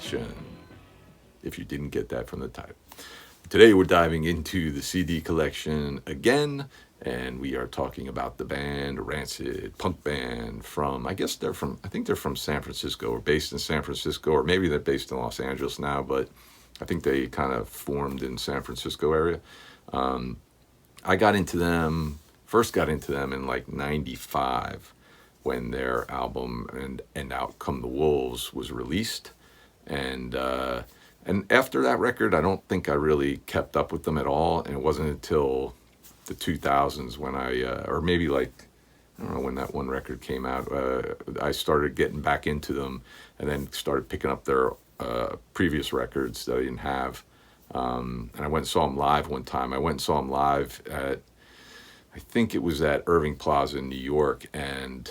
collection, if you didn't get that from the title. Today we're diving into the CD collection again, and we are talking about the band Rancid, punk band from, I think they're from San Francisco, or based in San Francisco, or maybe they're based in Los Angeles now, but I think they kind of formed in San Francisco area. I first got into them in like 95 when their album and Out Come the Wolves was released. And after that record, I don't think I really kept up with them at all. And it wasn't until the 2000s when or maybe like, I don't know when that one record came out, I started getting back into them and then started picking up their previous records that I didn't have. And I went and saw them live one time. I went and saw them live I think it was at Irving Plaza in New York. And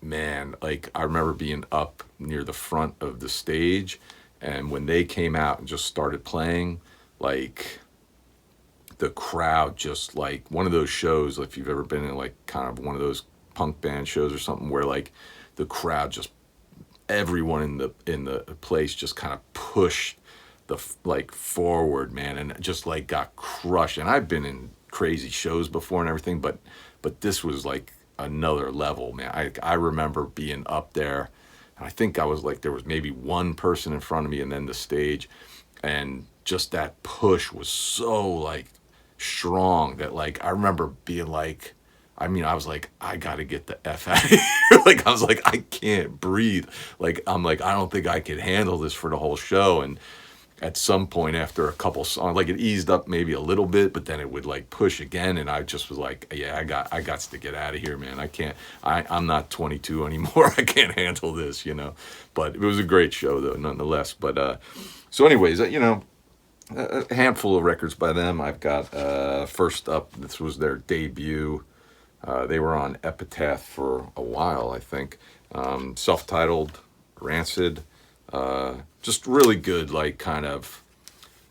man, like I remember being up near the front of the stage, and when they came out and just started playing, like the crowd just like one of those shows, if you've ever been in like kind of one of those punk band shows or something where like the crowd just, everyone in the place just kind of pushed like forward, man, and just like got crushed. And I've been in crazy shows before and everything, but this was like another level, man. I remember being up there, and I think I was like, there was maybe one person in front of me and then the stage, and just that push was so like strong that like I remember being like, I was like, I gotta get the F out of here. Like I was like, I can't breathe. Like I'm like, I don't think I could handle this for the whole show. And at some point after a couple songs, like it eased up maybe a little bit, but then it would like push again, and I just was like, yeah, I got to get out of here, man. I can't. I'm not 22 anymore. I can't handle this, But it was a great show though, nonetheless. But so, anyways, a handful of records by them. I've got first up. This was their debut. They were on Epitaph for a while, I think. Self-titled, Rancid. Just really good, like kind of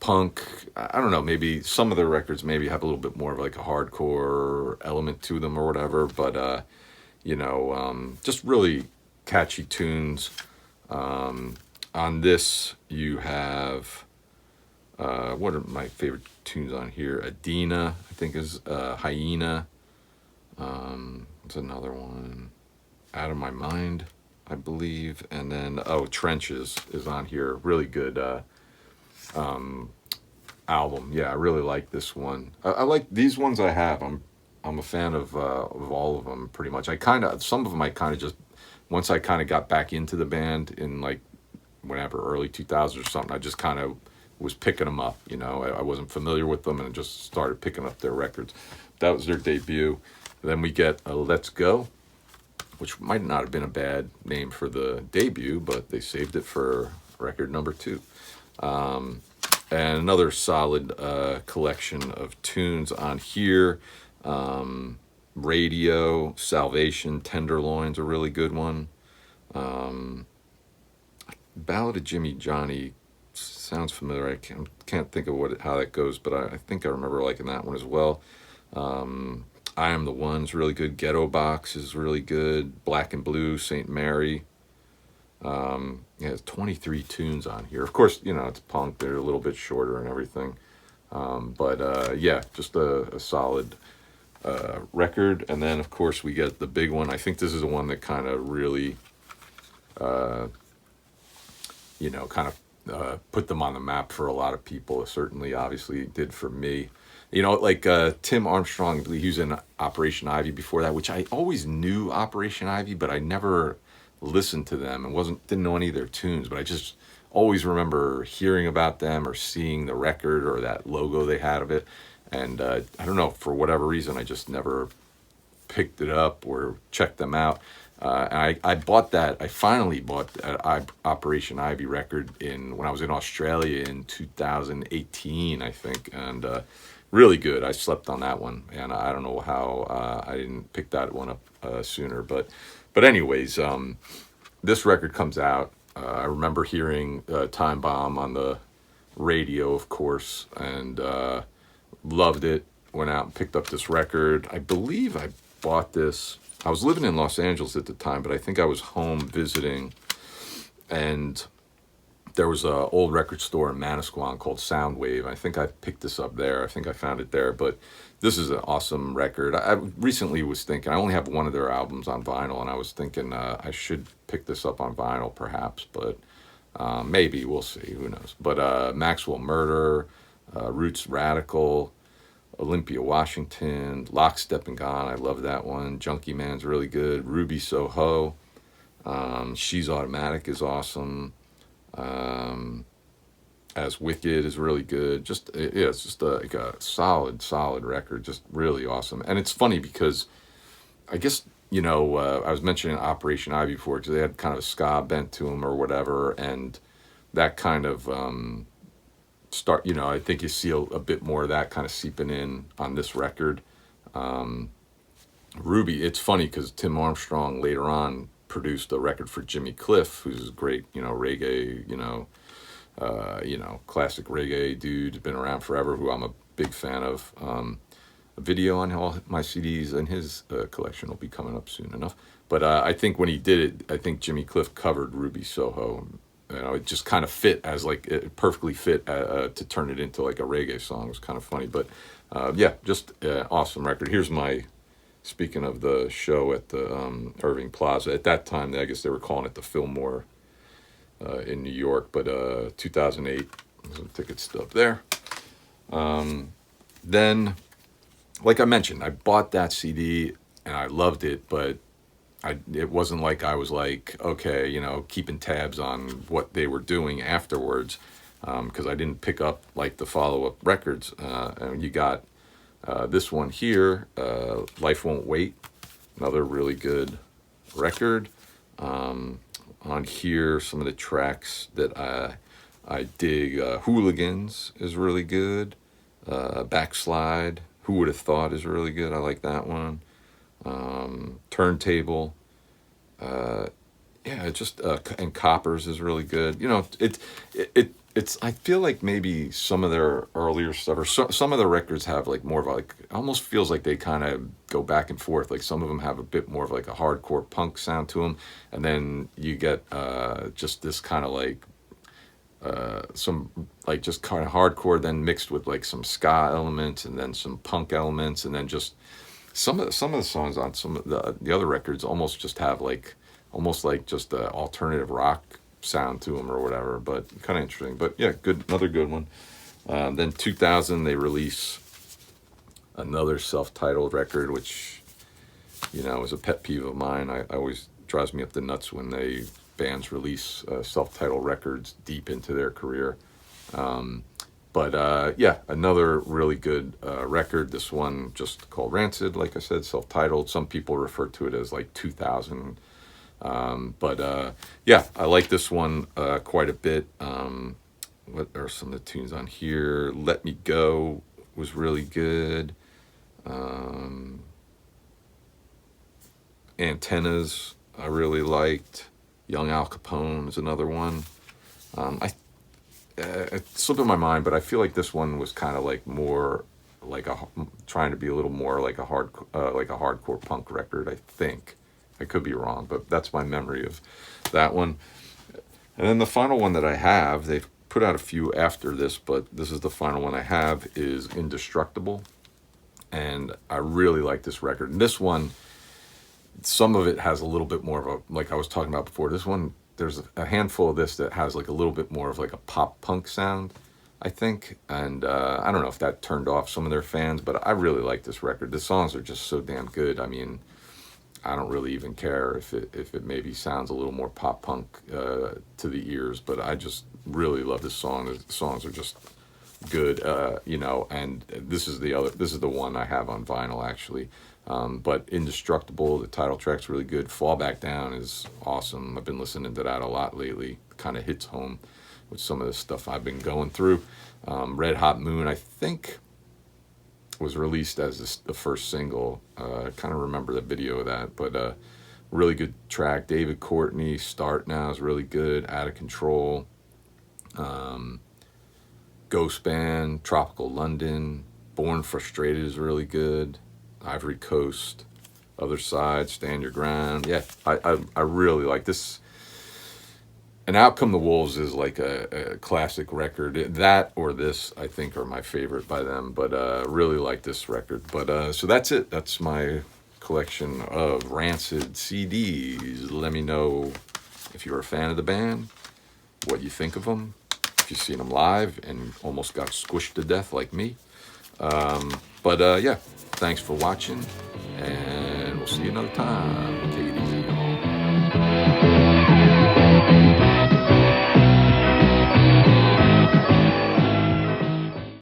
punk. I don't know, maybe some of their records maybe have a little bit more of like a hardcore element to them or whatever, but just really catchy tunes. On this you have what are my favorite tunes on here? Adina, I think, is Hyena. What's another one? Out of My Mind, I believe. And then, Trenches is on here. Really good album. Yeah, I really like this one. I like these ones I have. I'm a fan of all of them, pretty much. Some of them I kind of just, once I kind of got back into the band in like whenever, early 2000s or something, I just kind of was picking them up, I wasn't familiar with them and just started picking up their records. That was their debut. Then we get Let's Go, which might not have been a bad name for the debut, but they saved it for record number 2. And another solid collection of tunes on here. Radio, Salvation, Tenderloin's a really good one. Ballad of Jimmy Johnny sounds familiar. I can't think of how that goes, but I think I remember liking that one as well. I Am the One's really good. Ghetto Box is really good. Black and Blue, St. Mary. It's 23 tunes on here. Of course, it's punk. They're a little bit shorter and everything. But just a solid record. And then, of course, we get the big one. I think this is the one that kind of really, put them on the map for a lot of people. It certainly, obviously, did for me. Like Tim Armstrong, he was in Operation Ivy before that, which I always knew Operation Ivy, but I never listened to them and didn't know any of their tunes. But I just always remember hearing about them or seeing the record or that logo they had of it. And I don't know, for whatever reason, I just never picked it up or checked them out. And I finally bought that Operation Ivy record when I was in Australia in 2018, I think. And really good. I slept on that one, and I don't know how I didn't pick that one up sooner. But anyways, this record comes out. I remember hearing Time Bomb on the radio, of course, and loved it. Went out and picked up this record. I believe I bought this. I was living in Los Angeles at the time, but I think I was home visiting, and there was a old record store in Manasquan called Soundwave. I think I picked this up there. I think I found it there. But this is an awesome record. I recently was thinking, I only have one of their albums on vinyl, and I was thinking I should pick this up on vinyl perhaps, but maybe, we'll see, who knows. But Maxwell Murder, Roots Radical, Olympia Washington, Lockstep and Gone, I love that one. Junkie Man's really good. Ruby Soho, She's Automatic is awesome. As Wicked is really good. Just yeah, it's just like a solid record. Just really awesome. And it's funny because I guess, I was mentioning Operation Ivy before because they had kind of a ska bent to them or whatever, and that kind of I think you see a bit more of that kind of seeping in on this record. Ruby, it's funny because Tim Armstrong later on produced a record for Jimmy Cliff, who's a great, reggae, classic reggae dude, been around forever, who I'm a big fan of. A video on all my CDs in his collection will be coming up soon enough. But I think when he did it, I think Jimmy Cliff covered Ruby Soho. It just kind of fit as it perfectly fit to turn it into like a reggae song. It was kind of funny, but yeah, just awesome record. Here's speaking of the show at the Irving Plaza. At that time, I guess they were calling it the Fillmore in New York, but 2008, some ticket stub there. Then, like I mentioned, I bought that CD and I loved it, but it wasn't like I was like, okay, keeping tabs on what they were doing afterwards, because I didn't pick up like the follow-up records. And you got this one here, Life Won't Wait, another really good record. On here, some of the tracks that I dig, Hooligans is really good. Backslide, Who Would Have Thought is really good. I like that one. Turntable. Yeah, just and Coppers is really good. It's I feel like maybe some of their earlier stuff or some of the records have like more of like, almost feels like they kind of go back and forth. Like some of them have a bit more of like a hardcore punk sound to them, and then you get just this kind of like some like just kind of hardcore, then mixed with like some ska elements, and then some punk elements, and then just some of the songs on some of the other records almost just have like almost like just a alternative rock sound to them or whatever, but kind of interesting. But yeah, another good one. Then 2000 they release another self-titled record, which is a pet peeve of mine. I always drives me up the nuts when bands release self-titled records deep into their career. But yeah, another really good record. This one just called Rancid, like I said, self-titled. Some people refer to it as like 2000. But yeah, I like this one quite a bit. What are some of the tunes on here? Let Me Go was really good. Antennas I really liked. Young Al Capone is another one. It's slipping my mind, but I feel like this one was kind of like more like trying to be a little more like a hardcore punk record. I think I could be wrong, but that's my memory of that one. And then the final one that I have, they've put out a few after this, but this is the final one I have, is Indestructible, and I really like this record. And this one, some of it has a little bit more of a, like I was talking about before, this one, there's a handful of this that has like a little bit more of like a pop punk sound, I think. And I don't know if that turned off some of their fans, but I really like this record. The songs are just so damn good. I mean, I don't really even care if it maybe sounds a little more pop punk to the ears, but I just really love this song. The songs are just good, and this is the one I have on vinyl actually. But Indestructible, the title track's really good. Fall Back Down is awesome. I've been listening to that a lot lately. Kind of hits home with some of the stuff I've been going through. Red Hot Moon, I think, was released as the first single. I kind of remember the video of that, but really good track. David Courtney, Start Now is really good. Out of Control. Ghost Band, Tropical London. Born Frustrated is really good. Ivory Coast, Other Side, Stand Your Ground. Yeah, I really like this. And Out Come the Wolves is like a classic record. That or this, I think, are my favorite by them. But really like this record. But so that's it. That's my collection of Rancid CDs. Let me know if you're a fan of the band, what you think of them, if you've seen them live and almost got squished to death like me. But yeah, thanks for watching, and we'll see you another time. Take it easy, y'all.